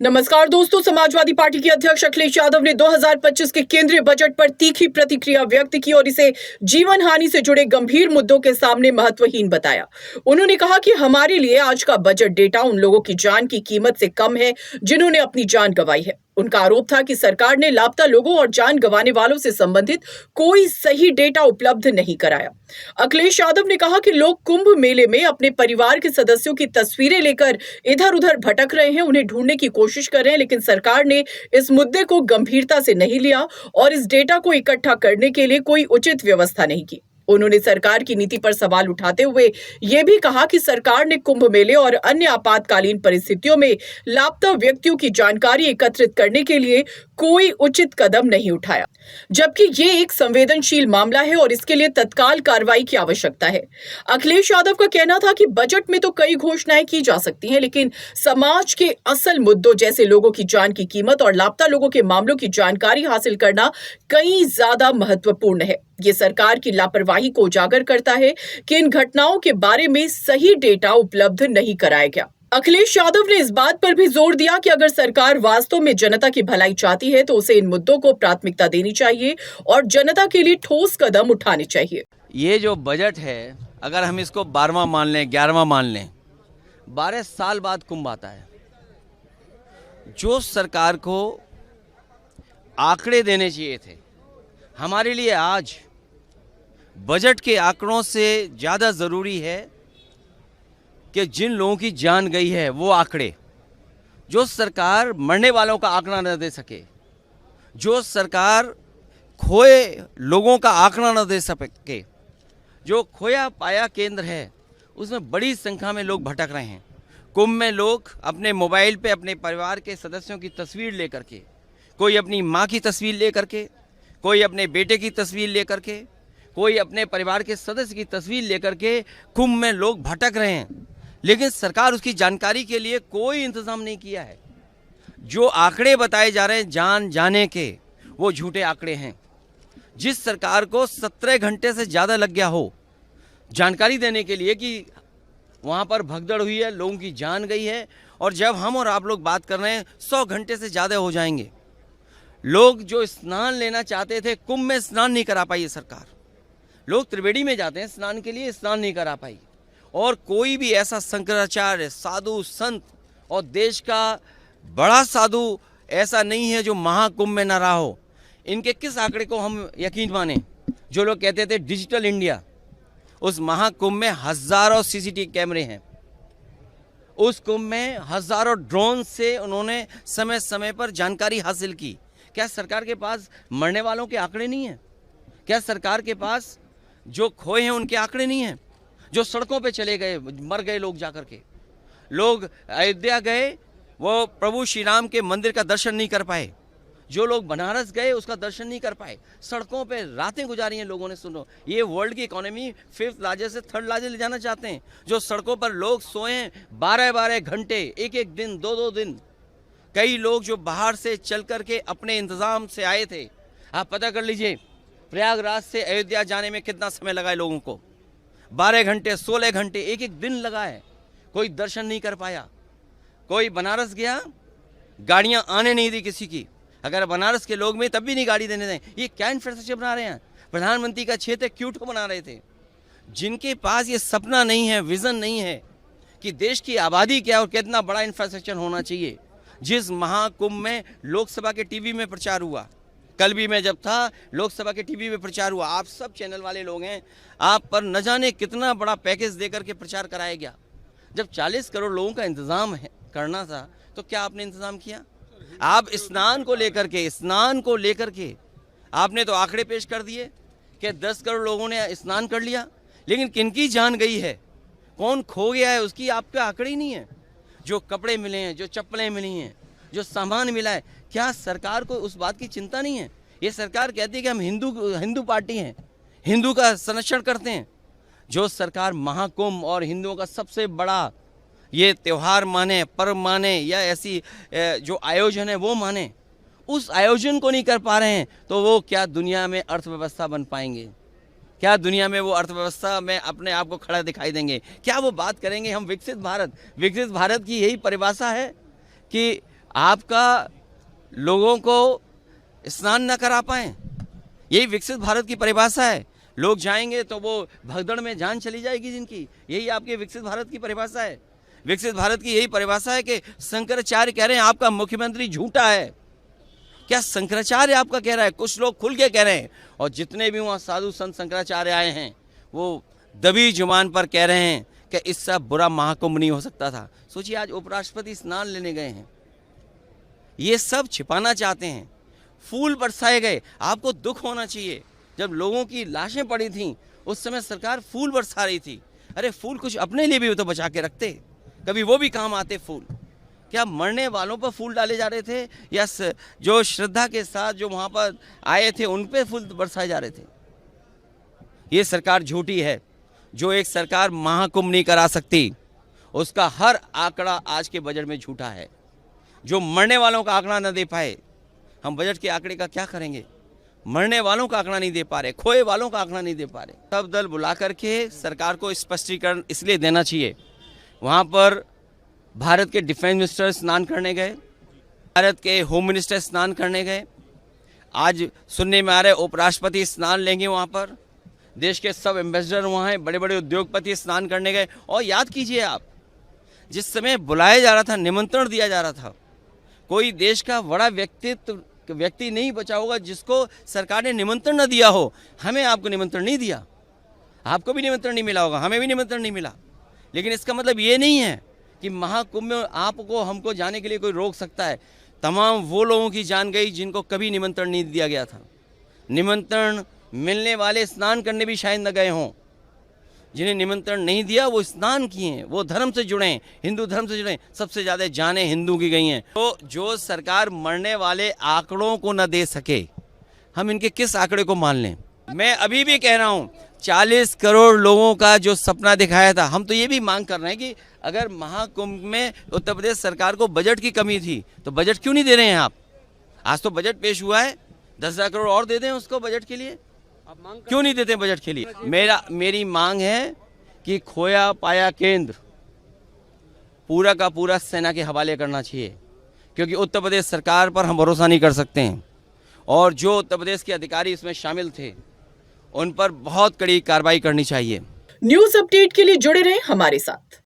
नमस्कार दोस्तों, समाजवादी पार्टी के अध्यक्ष अखिलेश यादव ने 2025 के केंद्रीय बजट पर तीखी प्रतिक्रिया व्यक्त की और इसे जीवन हानि से जुड़े गंभीर मुद्दों के सामने महत्वहीन बताया। उन्होंने कहा कि हमारे लिए आज का बजट डेटा उन लोगों की जान की कीमत से कम है जिन्होंने अपनी जान गंवाई है। उनका आरोप था कि सरकार ने लापता लोगों और जान गंवाने वालों से संबंधित कोई सही डेटा उपलब्ध नहीं कराया। अखिलेश यादव ने कहा कि लोग कुंभ मेले में अपने परिवार के सदस्यों की तस्वीरें लेकर इधर-उधर भटक रहे हैं, उन्हें ढूंढने की कोशिश कर रहे हैं, लेकिन सरकार ने इस मुद्दे को गंभीरता से नहीं लिया और इस डेटा को इकट्ठा करने के लिए कोई उचित व्यवस्था नहीं की। उन्होंने सरकार की नीति पर सवाल उठाते हुए यह भी कहा कि सरकार ने कुंभ मेले और अन्य आपातकालीन परिस्थितियों में लापता व्यक्तियों की जानकारी एकत्रित करने के लिए कोई उचित कदम नहीं उठाया, जबकि ये एक संवेदनशील मामला है और इसके लिए तत्काल कार्रवाई की आवश्यकता है। अखिलेश यादव का कहना था कि बजट में तो कई घोषणाएं की जा सकती हैं, लेकिन समाज के असल मुद्दों जैसे लोगों की जान की कीमत और लापता लोगों के मामलों की जानकारी हासिल करना कहीं ज्यादा महत्वपूर्ण है। ये सरकार की लापरवाही को उजागर करता है कि इन घटनाओं के बारे में सही डेटा उपलब्ध नहीं कराया गया। अखिलेश यादव ने इस बात पर भी जोर दिया कि अगर सरकार वास्तव में जनता की भलाई चाहती है तो उसे इन मुद्दों को प्राथमिकता देनी चाहिए और जनता के लिए ठोस कदम उठाने चाहिए। ये जो बजट है, अगर हम इसको 12वां मान लें, 11वां मान लें, 12 साल बाद कुंभ आता है। जो सरकार को आंकड़े देने चाहिए थे, हमारे लिए आज बजट के आंकड़ों से ज़्यादा ज़रूरी है कि जिन लोगों की जान गई है वो आंकड़े। जो सरकार मरने वालों का आंकड़ा न दे सके, जो सरकार खोए लोगों का आंकड़ा न दे सके, जो खोया पाया केंद्र है उसमें बड़ी संख्या में लोग भटक रहे हैं। कुंभ में लोग अपने मोबाइल पे अपने परिवार के सदस्यों की तस्वीर लेकर के, कोई अपनी माँ की तस्वीर लेकर के, कोई अपने बेटे की तस्वीर लेकर के, कोई अपने परिवार के सदस्य की तस्वीर लेकर के कुंभ में लोग भटक रहे हैं, लेकिन सरकार उसकी जानकारी के लिए कोई इंतजाम नहीं किया है। जो आंकड़े बताए जा रहे हैं जान जाने के, वो झूठे आंकड़े हैं। जिस सरकार को 17 घंटे से ज़्यादा लग गया हो जानकारी देने के लिए कि वहाँ पर भगदड़ हुई है, लोगों की जान गई है, और जब हम और आप लोग बात कर रहे हैं 100 घंटे से ज़्यादा हो जाएंगे। लोग जो स्नान लेना चाहते थे, कुंभ में स्नान नहीं करा पाई सरकार। लोग त्रिवेणी में जाते हैं स्नान के लिए, स्नान नहीं करा पाई। और कोई भी ऐसा शंकराचार्य, साधु, संत और देश का बड़ा साधु ऐसा नहीं है जो महाकुंभ में ना रहा हो। इनके किस आंकड़े को हम यकीन माने? जो लोग कहते थे डिजिटल इंडिया, उस महाकुंभ में हजारों सीसीटीवी कैमरे हैं। उस कुंभ में हजारों ड्रोन से उन्होंने समय समय पर जानकारी हासिल की। क्या सरकार के पास मरने वालों के आंकड़े नहीं हैं? क्या सरकार के पास जो खोए हैं उनके आंकड़े नहीं हैं? जो सड़कों पे चले गए, मर गए लोग जाकर के, लोग अयोध्या गए, वो प्रभु श्री राम के मंदिर का दर्शन नहीं कर पाए। जो लोग बनारस गए उसका दर्शन नहीं कर पाए। सड़कों पे रातें गुजारी हैं लोगों ने। सुनो, ये वर्ल्ड की इकोनॉमी 5th लार्जेस्ट से 3rd लार्जेस्ट ले जाना चाहते हैं। जो सड़कों पर लोग सोए हैं 12-12 घंटे, एक दिन, 2-2 दिन। कई लोग जो बाहर से चल करके अपने इंतजाम से आए थे, आप पता कर लीजिए प्रयागराज से अयोध्या जाने में कितना समय लगा है लोगों को। 12 घंटे, 16 घंटे, एक दिन लगा है। कोई दर्शन नहीं कर पाया। कोई बनारस गया, गाड़ियां आने नहीं दी किसी की। अगर बनारस के लोग में तब भी नहीं गाड़ी देने दें। ये क्या इंफ्रास्ट्रक्चर बना रहे हैं? प्रधानमंत्री का क्षेत्र क्यूटो बना रहे थे। जिनके पास ये सपना नहीं है, विजन नहीं है कि देश की आबादी क्या और कितना बड़ा इंफ्रास्ट्रक्चर होना चाहिए। जिस महाकुंभ में लोकसभा के टीवी में प्रचार हुआ, कल भी मैं जब था लोकसभा के टीवी में प्रचार हुआ, आप सब चैनल वाले लोग हैं, आप पर न जाने कितना बड़ा पैकेज देकर के प्रचार कराया गया। जब 40 करोड़ लोगों का इंतजाम करना था तो क्या आपने इंतजाम किया? आप स्नान को लेकर के आपने तो आंकड़े पेश कर दिए कि 10 करोड़ लोगों ने स्नान कर लिया, लेकिन किनकी जान गई है, कौन खो गया है, उसकी आपके आंकड़े ही नहीं है। जो कपड़े मिले हैं, जो चप्पलें मिली हैं, जो सामान मिला है, क्या सरकार को उस बात की चिंता नहीं है? ये सरकार कहती है कि हम हिंदू पार्टी हैं, हिंदू का संरक्षण करते हैं। जो सरकार महाकुंभ और हिंदुओं का सबसे बड़ा ये त्यौहार माने, पर्व माने, या ऐसी जो आयोजन है वो माने, उस आयोजन को नहीं कर पा रहे हैं, तो वो क्या दुनिया में अर्थव्यवस्था बन पाएंगे? क्या दुनिया में वो अर्थव्यवस्था में अपने आप को खड़ा दिखाई देंगे? क्या वो बात करेंगे हम विकसित भारत की यही परिभाषा है कि आपका लोगों को स्नान न करा पाएं। यही विकसित भारत की परिभाषा है। लोग जाएंगे तो वो भगदड़ में जान चली जाएगी जिनकी, यही आपके विकसित भारत की परिभाषा है। विकसित भारत की यही परिभाषा है कि शंकराचार्य कह रहे हैं आपका मुख्यमंत्री झूठा है। क्या शंकराचार्य आपका कह रहा है? कुछ लोग खुल के कह रहे हैं, और जितने भी वहाँ साधु संत शंकराचार्य आए हैं वो दबी जुबान पर कह रहे हैं कि इससे बुरा महाकुंभ नहीं हो सकता था। सोचिए, आज उपराष्ट्रपति स्नान लेने गए हैं, ये सब छिपाना चाहते हैं। फूल बरसाए गए, आपको दुख होना चाहिए। जब लोगों की लाशें पड़ी थीं उस समय सरकार फूल बरसा रही थी। अरे फूल कुछ अपने लिए भी तो बचा के रखते, कभी वो भी काम आते फूल। क्या मरने वालों पर फूल डाले जा रहे थे, या जो श्रद्धा के साथ जो वहाँ पर आए थे उन पे फूल बरसाए जा रहे थे? ये सरकार झूठी है। जो एक सरकार महाकुंभ नहीं करा सकती, उसका हर आंकड़ा आज के बजट में झूठा है। जो मरने वालों का आंकड़ा न दे पाए, हम बजट के आंकड़े का क्या करेंगे? मरने वालों का आंकड़ा नहीं दे पा रहे, खोए वालों का आंकड़ा नहीं दे पा रहे। सब दल बुला करके सरकार को स्पष्टीकरण इसलिए देना चाहिए। वहाँ पर भारत के डिफेंस मिनिस्टर स्नान करने गए, भारत के होम मिनिस्टर स्नान करने गए, आज सुनने में आ रहे उपराष्ट्रपति स्नान लेंगे वहाँ पर, देश के सब एम्बेसडर वहाँ हैं, बड़े बड़े उद्योगपति स्नान करने गए। और याद कीजिए आप, जिस समय बुलाया जा रहा था, निमंत्रण दिया जा रहा था, कोई देश का बड़ा व्यक्ति नहीं बचा होगा जिसको सरकार ने निमंत्रण न दिया हो। हमें आपको निमंत्रण नहीं दिया, आपको भी निमंत्रण नहीं मिला होगा, हमें भी निमंत्रण नहीं मिला। लेकिन इसका मतलब ये नहीं है कि महाकुंभ में आपको हमको जाने के लिए कोई रोक सकता है। तमाम वो लोगों की जान गई जिनको कभी निमंत्रण नहीं दिया गया था। निमंत्रण मिलने वाले स्नान करने भी शायद न गए हों। जिन्हें निमंत्रण नहीं दिया वो स्नान किए हैं, वो धर्म से जुड़े हैं, हिंदू धर्म से जुड़े हैं। सबसे ज़्यादा जानें हिंदू की गई हैं। तो जो सरकार मरने वाले आंकड़ों को न दे सके, हम इनके किस आंकड़े को मान लें? मैं अभी भी कह रहा हूँ, 40 करोड़ लोगों का जो सपना दिखाया था, हम तो ये भी मांग कर रहे हैं कि अगर महाकुंभ में उत्तर प्रदेश सरकार को बजट की कमी थी तो बजट क्यों नहीं दे रहे हैं आप? आज तो बजट पेश हुआ है, 10,000 करोड़ और दे दें उसको बजट के लिए। क्यों नहीं देते बजट के लिए? मेरी मांग है कि खोया पाया केंद्र पूरा का पूरा सेना के हवाले करना चाहिए, क्योंकि उत्तर प्रदेश सरकार पर हम भरोसा नहीं कर सकते हैं। और जो उत्तर प्रदेश के अधिकारी इसमें शामिल थे उन पर बहुत कड़ी कार्रवाई करनी चाहिए। न्यूज अपडेट के लिए जुड़े रहें हमारे साथ।